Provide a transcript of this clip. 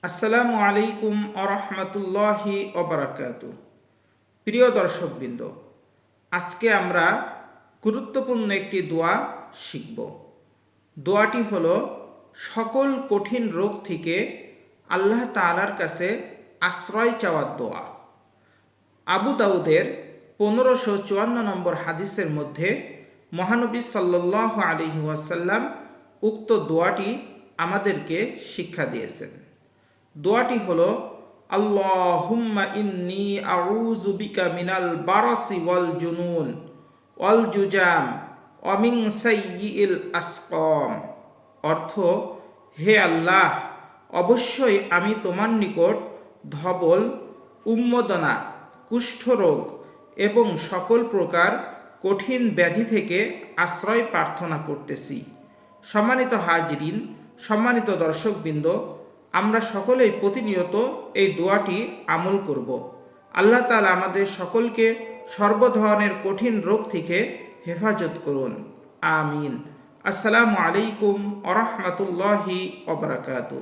আসসালামু আলাইকুম আরহামতুল্লাহি ওবারাকাতু। প্রিয় দর্শকবৃন্দ, আজকে আমরা গুরুত্বপূর্ণ একটি দোয়া শিখব। দোয়াটি হলো সকল কঠিন রোগ থেকে আল্লাহ তাআলার কাছে আশ্রয় চাওয়ার দোয়া। আবু দাউদের 1554 নম্বর হাদিসের মধ্যে মহানবী সাল্লাল্লাহু আলাইহি ওয়াসাল্লাম উক্ত দোয়াটি আমাদেরকে শিক্ষা দিয়েছেন। দোয়াটি হলো আল্লাহুম্মা ইন্নী আউযু বিকা মিনাল বারাসি ওয়াল জুনুন ওয়াল জুজাম ওয়া মিন সাইয়্যিল আসকাম। অর্থ, হে আল্লাহ, অবশ্যই আমি তোমার নিকট ধবল, উন্মোদনা, কুষ্ঠরোগ এবং সকল প্রকার কঠিন ব্যাধি থেকে আশ্রয় প্রার্থনা করতেছি। সম্মানিত হাজিরিন, সম্মানিত দর্শকবৃন্দ, আমরা সকলেই প্রতিনিয়ত এই দোয়াটি আমল করব। আল্লাহ তাআলা আমাদের সকলকে সর্ব ধরনের কঠিন রোগ থেকে হেফাজত করুন, আমিন। আসসালামু আলাইকুম ওয়া রাহমাতুল্লাহি ওয়া বারাকাতুহু।